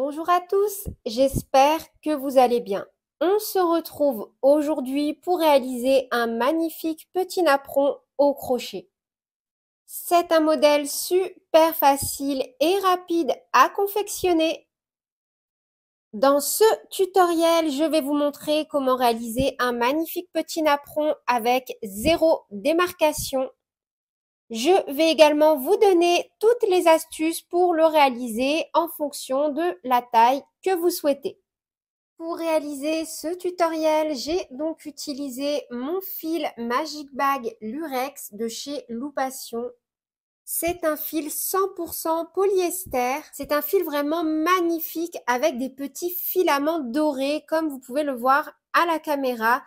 Bonjour à tous, j'espère que vous allez bien. On se retrouve aujourd'hui pour réaliser un magnifique petit napperon au crochet. C'est un modèle super facile et rapide à confectionner. Dans ce tutoriel, je vais vous montrer comment réaliser un magnifique petit napperon avec zéro démarcation. Je vais également vous donner toutes les astuces pour le réaliser en fonction de la taille que vous souhaitez. Pour réaliser ce tutoriel, j'ai donc utilisé mon fil Magic Bag Lurex de chez Loupation. C'est un fil 100% polyester. C'est un fil vraiment magnifique avec des petits filaments dorés comme vous pouvez le voir à la caméra.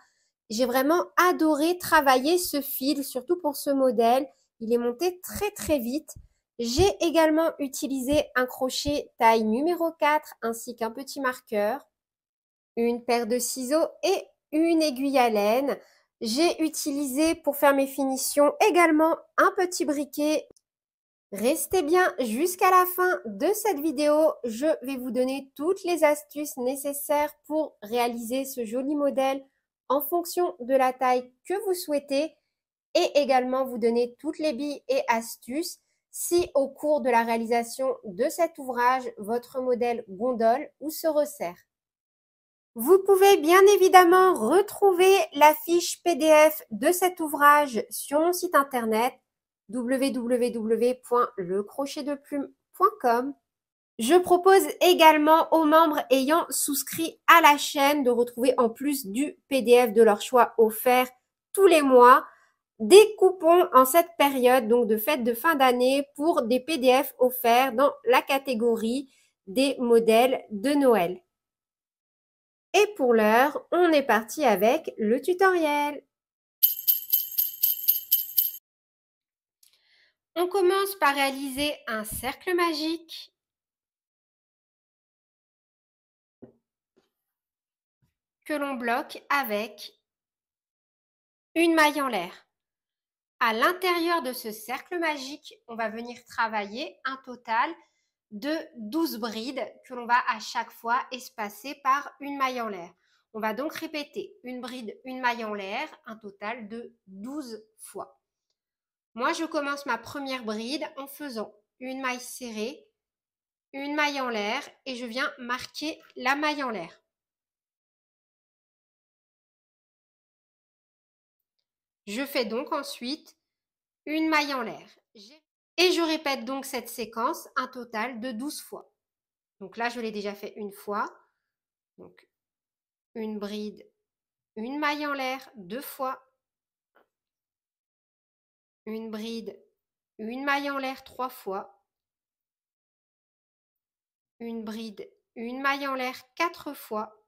J'ai vraiment adoré travailler ce fil, surtout pour ce modèle. Il est monté très vite. J'ai également utilisé un crochet taille numéro 4 ainsi qu'un petit marqueur, une paire de ciseaux et une aiguille à laine. J'ai utilisé pour faire mes finitions également un petit briquet. Restez bien jusqu'à la fin de cette vidéo, je vais vous donner toutes les astuces nécessaires pour réaliser ce joli modèle en fonction de la taille que vous souhaitez et également vous donner toutes les billes et astuces si au cours de la réalisation de cet ouvrage, votre modèle gondole ou se resserre. Vous pouvez bien évidemment retrouver la fiche PDF de cet ouvrage sur mon site internet www.lecrochetdeplume.com. Je propose également aux membres ayant souscrit à la chaîne de retrouver en plus du PDF de leur choix offert tous les mois des coupons en cette période donc de fête de fin d'année pour des PDF offerts dans la catégorie des modèles de Noël. Et pour l'heure, on est parti avec le tutoriel. On commence par réaliser un cercle magique. Que l'on bloque avec une maille en l'air. À l'intérieur de ce cercle magique, on va venir travailler un total de 12 brides que l'on va à chaque fois espacer par une maille en l'air. On va donc répéter une bride, une maille en l'air, un total de 12 fois. Moi, je commence ma première bride en faisant une maille serrée, une maille en l'air et je viens marquer la maille en l'air. Je fais donc ensuite une maille en l'air. Et je répète donc cette séquence un total de 12 fois. Donc là, je l'ai déjà fait une fois. Donc, une bride, une maille en l'air, 2 fois. Une bride, une maille en l'air, 3 fois. Une bride, une maille en l'air, 4 fois.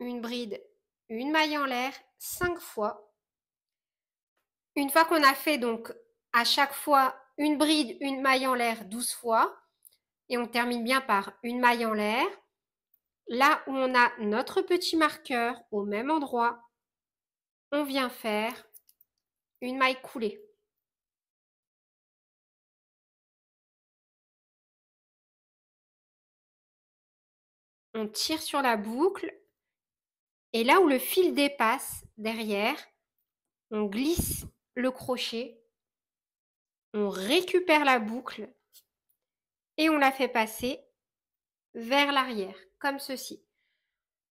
Une bride, une maille en l'air, 5 fois. Une fois qu'on a fait donc à chaque fois une bride, une maille en l'air 12 fois, et on termine bien par une maille en l'air, là où on a notre petit marqueur au même endroit, on vient faire une maille coulée. On tire sur la boucle et là où le fil dépasse derrière, on glisse le crochet, on récupère la boucle et on la fait passer vers l'arrière, comme ceci.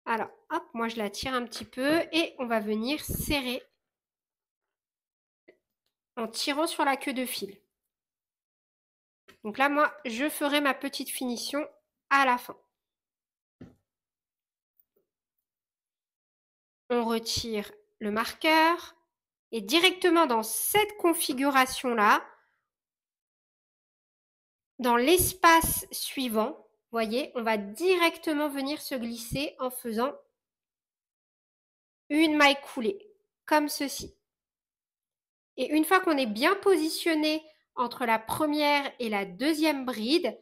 Alors, hop, moi je la tire un petit peu et on va venir serrer en tirant sur la queue de fil. Donc là, moi, je ferai ma petite finition à la fin. On retire le marqueur et directement dans cette configuration-là, dans l'espace suivant, vous voyez, on va directement venir se glisser en faisant une maille coulée, comme ceci. Et une fois qu'on est bien positionné entre la première et la deuxième bride,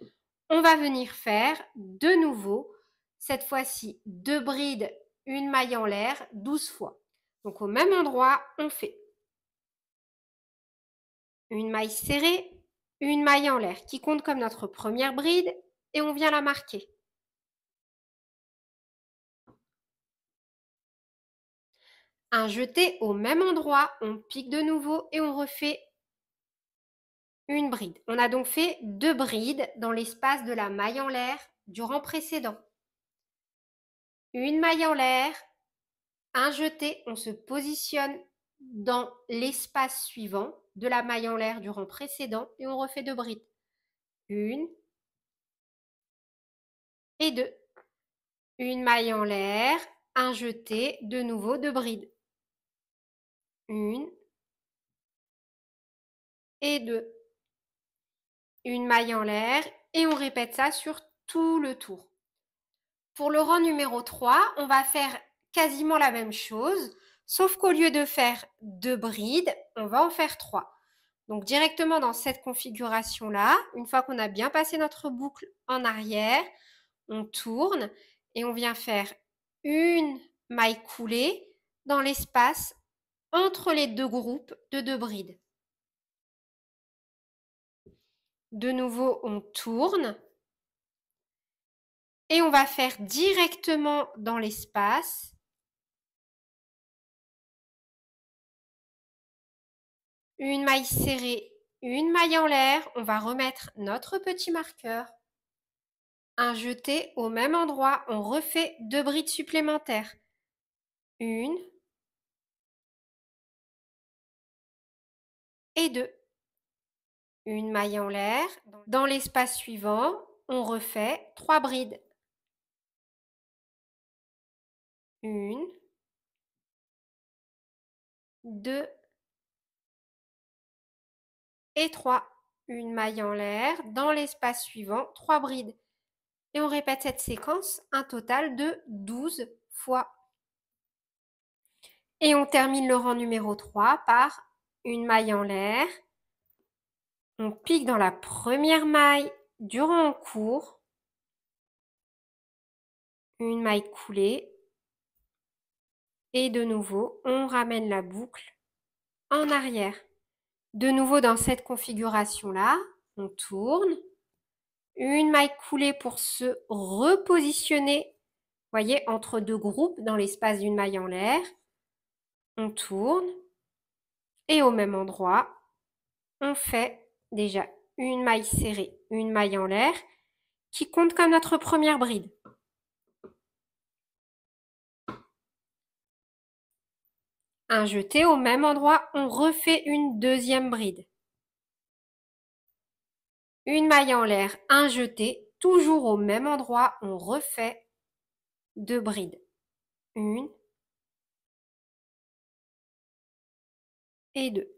on va venir faire de nouveau, cette fois-ci, 2 brides, une maille en l'air, 12 fois. Donc au même endroit, on fait une maille serrée, une maille en l'air qui compte comme notre première bride et on vient la marquer. Un jeté au même endroit, on pique de nouveau et on refait une bride. On a donc fait 2 brides dans l'espace de la maille en l'air du rang précédent. Une maille en l'air, un jeté, on se positionne dans l'espace suivant de la maille en l'air du rang précédent et on refait 2 brides. Une et deux. Une maille en l'air, un jeté, de nouveau 2 brides. Une et deux. Une maille en l'air et on répète ça sur tout le tour. Pour le rang numéro 3, on va faire quasiment la même chose, sauf qu'au lieu de faire 2 brides, on va en faire 3. Donc directement dans cette configuration-là, une fois qu'on a bien passé notre boucle en arrière, on tourne et on vient faire une maille coulée dans l'espace entre les 2 groupes de 2 brides. De nouveau, on tourne et on va faire directement dans l'espace une maille serrée, une maille en l'air, on va remettre notre petit marqueur. Un jeté au même endroit, on refait 2 brides supplémentaires. Une et deux. Une maille en l'air. Dans l'espace suivant, on refait 3 brides. Une, deux et trois. Une maille en l'air. Dans l'espace suivant, 3 brides. Et on répète cette séquence un total de 12 fois. Et on termine le rang numéro 3 par une maille en l'air. On pique dans la première maille du rang en cours. Une maille coulée. Et de nouveau, on ramène la boucle en arrière. De nouveau dans cette configuration-là, on tourne. Une maille coulée pour se repositionner, voyez, entre 2 groupes dans l'espace d'une maille en l'air. On tourne. Et au même endroit, on fait déjà une maille serrée, une maille en l'air, qui compte comme notre première bride. Un jeté au même endroit, on refait une deuxième bride. Une maille en l'air, un jeté, toujours au même endroit, on refait 2 brides. Une et deux.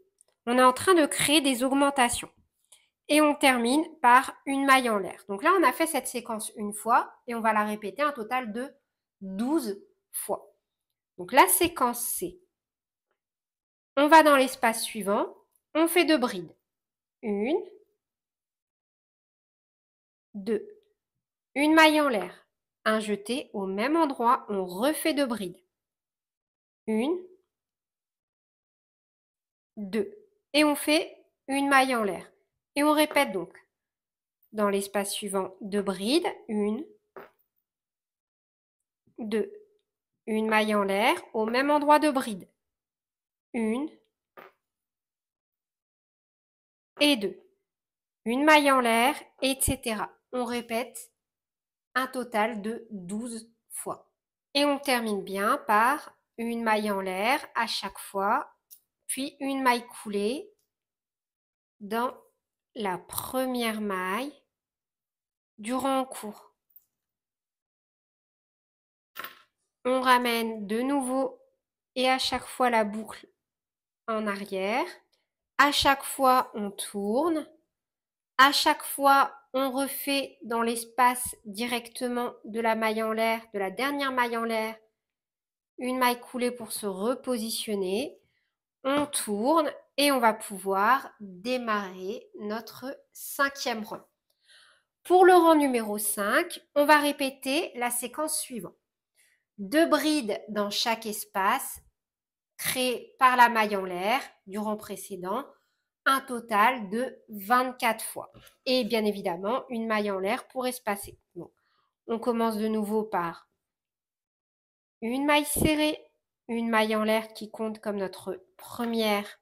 On est en train de créer des augmentations. Et on termine par une maille en l'air. Donc là, on a fait cette séquence une fois et on va la répéter un total de 12 fois. Donc la séquence C. On va dans l'espace suivant, on fait 2 brides. Une, deux. Une maille en l'air, un jeté au même endroit, on refait 2 brides. Une, deux. Et on fait une maille en l'air. Et on répète donc dans l'espace suivant 2 brides. Une, deux. Une maille en l'air au même endroit, 2 brides. Une et deux. Une maille en l'air, etc. On répète un total de 12 fois. Et on termine bien par une maille en l'air à chaque fois, puis une maille coulée dans la première maille du rang en cours. On ramène de nouveau et à chaque fois la boucle en arrière. À chaque fois, on tourne. À chaque fois, on refait dans l'espace directement de la maille en l'air, de la dernière maille en l'air, une maille coulée pour se repositionner. On tourne et on va pouvoir démarrer notre 5e rang. Pour le rang numéro 5, on va répéter la séquence suivante. 2 brides dans chaque espace créé par la maille en l'air du rang précédent. un total de 24 fois. Et bien évidemment, une maille en l'air pour espacer. Bon. On commence de nouveau par une maille serrée, une maille en l'air qui compte comme notre première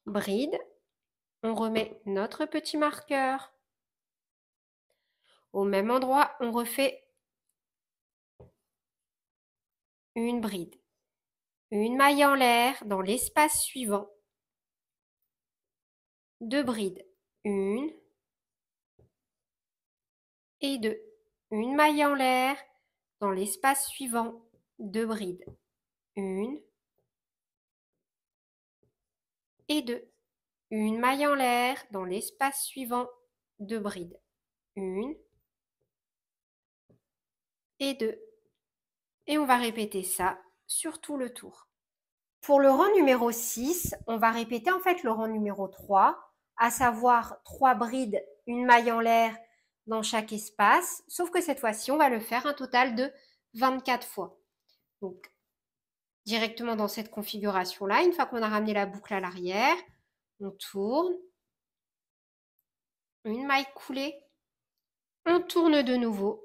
bride. On remet notre petit marqueur. Au même endroit, on refait une bride. Une maille en l'air dans l'espace suivant. Deux brides. Une et deux. Une maille en l'air dans l'espace suivant. Deux brides. Une et deux. Une maille en l'air dans l'espace suivant. Deux brides. Une et deux. Et on va répéter ça sur tout le tour. Pour le rang numéro 6, on va répéter en fait le rang numéro 3, à savoir 3 brides, une maille en l'air dans chaque espace, sauf que cette fois-ci, on va le faire un total de 24 fois. Donc, directement dans cette configuration-là, une fois qu'on a ramené la boucle à l'arrière, on tourne, une maille coulée, on tourne de nouveau,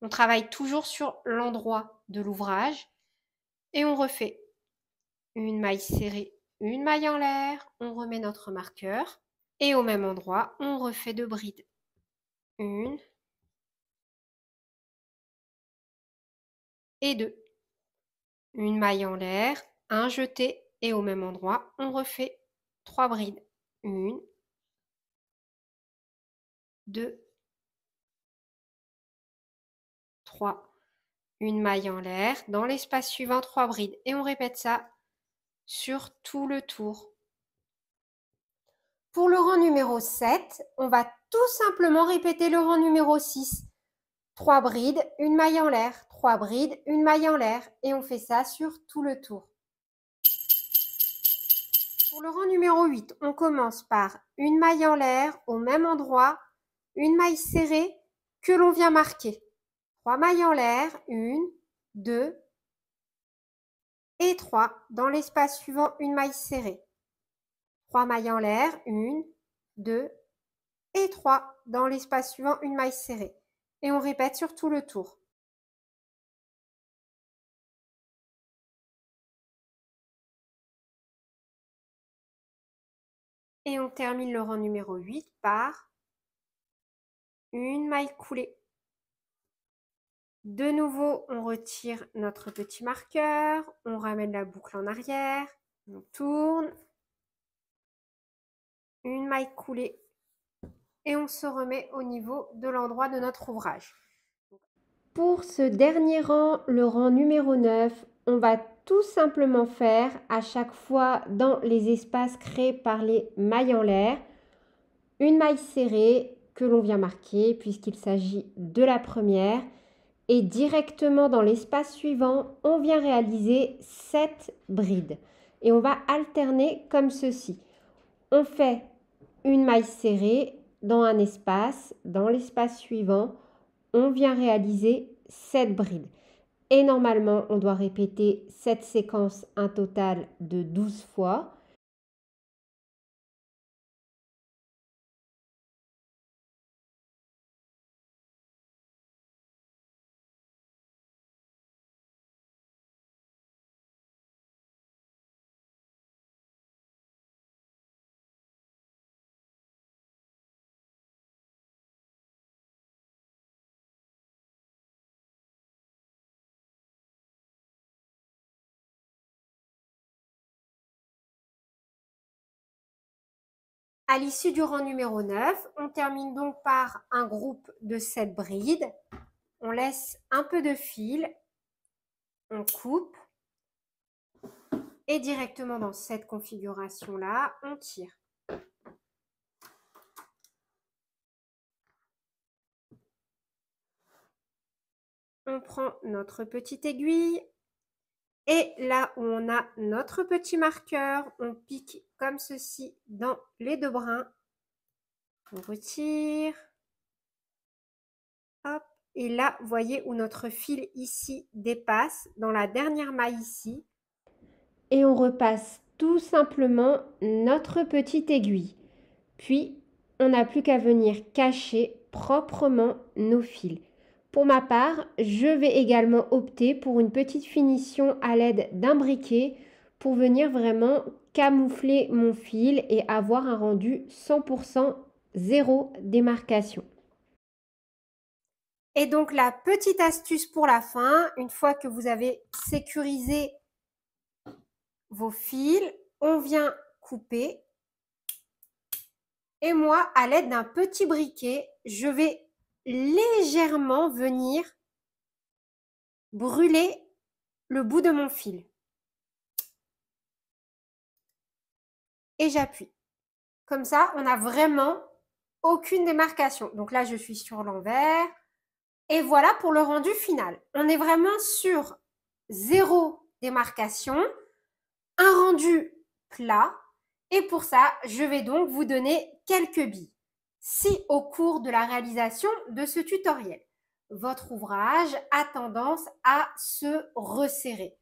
on travaille toujours sur l'endroit de l'ouvrage et on refait une maille serrée, une maille en l'air, on remet notre marqueur et au même endroit, on refait deux brides. Une et deux. Une maille en l'air, un jeté et au même endroit, on refait trois brides. Une, deux, trois. Une maille en l'air, dans l'espace suivant, trois brides. Et on répète ça sur tout le tour. Pour le rang numéro 7, on va tout simplement répéter le rang numéro 6. 3 brides, une maille en l'air, 3 brides, une maille en l'air. Et on fait ça sur tout le tour. Pour le rang numéro 8, on commence par une maille en l'air au même endroit, une maille serrée que l'on vient marquer. 3 mailles en l'air, 1, 2 et 3. Dans l'espace suivant, une maille serrée. 3 mailles en l'air, 1, 2 et 3. Dans l'espace suivant, une maille serrée. Et on répète sur tout le tour. Et on termine le rang numéro 8 par une maille coulée. De nouveau, on retire notre petit marqueur, on ramène la boucle en arrière, on tourne, une maille coulée et on se remet au niveau de l'endroit de notre ouvrage. Pour ce dernier rang, le rang numéro 9, on va tout simplement faire à chaque fois dans les espaces créés par les mailles en l'air, une maille serrée que l'on vient marquer puisqu'il s'agit de la première. Et directement dans l'espace suivant, on vient réaliser 7 brides. Et on va alterner comme ceci. On fait une maille serrée dans un espace, dans l'espace suivant, on vient réaliser 7 brides. Et normalement, on doit répéter cette séquence un total de 12 fois. À l'issue du rang numéro 9, on termine donc par un groupe de 7 brides. On laisse un peu de fil, on coupe et directement dans cette configuration-là, on tire. On prend notre petite aiguille et là où on a notre petit marqueur, on pique comme ceci dans les deux brins. On retire. Hop. Et là, vous voyez où notre fil ici dépasse, dans la dernière maille ici. Et on repasse tout simplement notre petite aiguille. Puis, on n'a plus qu'à venir cacher proprement nos fils. Pour ma part, je vais également opter pour une petite finition à l'aide d'un briquet pour venir vraiment camoufler mon fil et avoir un rendu 100% zéro démarcation. Et donc la petite astuce pour la fin, une fois que vous avez sécurisé vos fils, on vient couper. Et moi, à l'aide d'un petit briquet, je vais légèrement venir brûler le bout de mon fil. Et j'appuie. Comme ça, on n'a vraiment aucune démarcation. Donc là, je suis sur l'envers. Et voilà pour le rendu final. On est vraiment sur zéro démarcation, un rendu plat. Et pour ça, je vais donc vous donner quelques billes. Si au cours de la réalisation de ce tutoriel, votre ouvrage a tendance à se resserrer,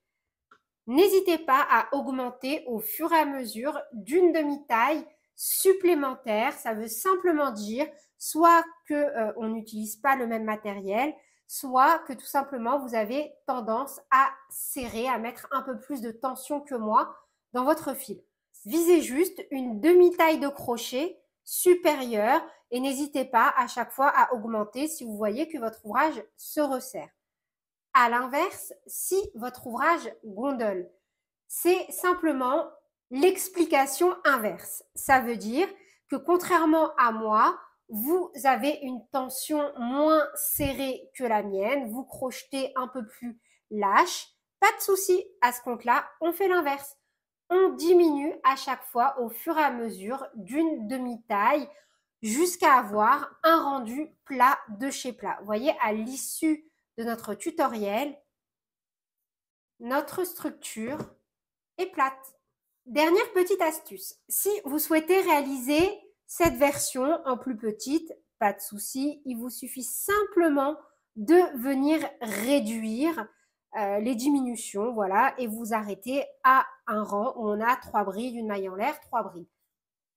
n'hésitez pas à augmenter au fur et à mesure d'une demi-taille supplémentaire. Ça veut simplement dire soit qu'on n'utilise pas le même matériel, soit que tout simplement vous avez tendance à serrer, à mettre un peu plus de tension que moi dans votre fil. Visez juste une demi-taille de crochet supérieure et n'hésitez pas à chaque fois à augmenter si vous voyez que votre ouvrage se resserre. À l'inverse, si votre ouvrage gondole, c'est simplement l'explication inverse. Ça veut dire que contrairement à moi, vous avez une tension moins serrée que la mienne, vous crochetez un peu plus lâche. Pas de souci, à ce compte-là, on fait l'inverse. On diminue à chaque fois au fur et à mesure d'une demi-taille jusqu'à avoir un rendu plat de chez plat. Vous voyez, à l'issue de notre tutoriel, notre structure est plate. Dernière petite astuce, si vous souhaitez réaliser cette version en plus petite, pas de souci, il vous suffit simplement de venir réduire les diminutions, voilà, et vous arrêtez à un rang où on a 3 brides, une maille en l'air, 3 brides.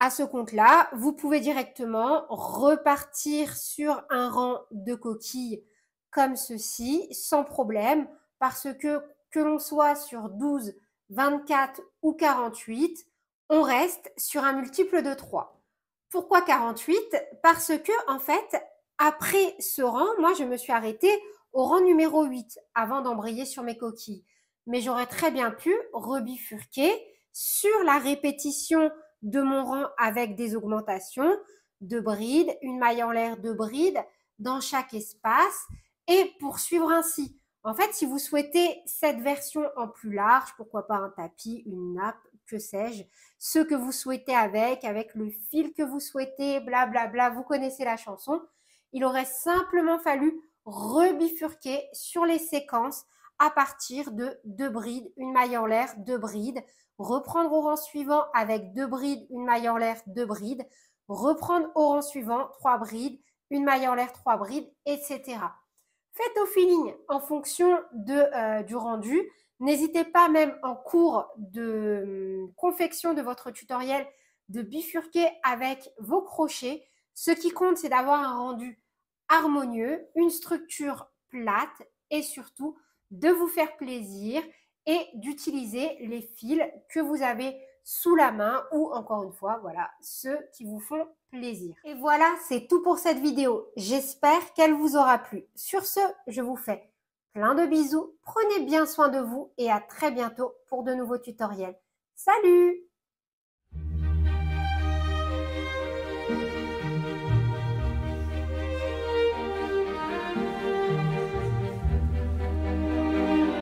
À ce compte-là, vous pouvez directement repartir sur un rang de coquilles comme ceci, sans problème, parce que l'on soit sur 12, 24 ou 48, on reste sur un multiple de 3. Pourquoi 48? Parce que, en fait, après ce rang, moi, je me suis arrêtée au rang numéro 8 avant d'embrayer sur mes coquilles. Mais j'aurais très bien pu rebifurquer sur la répétition de mon rang avec des augmentations de brides, une maille en l'air de brides dans chaque espace et poursuivre ainsi. En fait, si vous souhaitez cette version en plus large, pourquoi pas un tapis, une nappe, que sais-je, ce que vous souhaitez avec le fil que vous souhaitez, blablabla, bla bla, vous connaissez la chanson. Il aurait simplement fallu rebifurquer sur les séquences à partir de 2 brides, une maille en l'air, 2 brides, reprendre au rang suivant avec 2 brides, une maille en l'air, 2 brides, reprendre au rang suivant, 3 brides, une maille en l'air, 3 brides, etc. Faites au feeling en fonction du rendu. N'hésitez pas même en cours de confection de votre tutoriel de bifurquer avec vos crochets. Ce qui compte, c'est d'avoir un rendu harmonieux, une structure plate et surtout de vous faire plaisir et d'utiliser les fils que vous avez sous la main ou encore une fois, voilà, ceux qui vous font plaisir. Et voilà, c'est tout pour cette vidéo. J'espère qu'elle vous aura plu. Sur ce, je vous fais plein de bisous. Prenez bien soin de vous et à très bientôt pour de nouveaux tutoriels. Salut!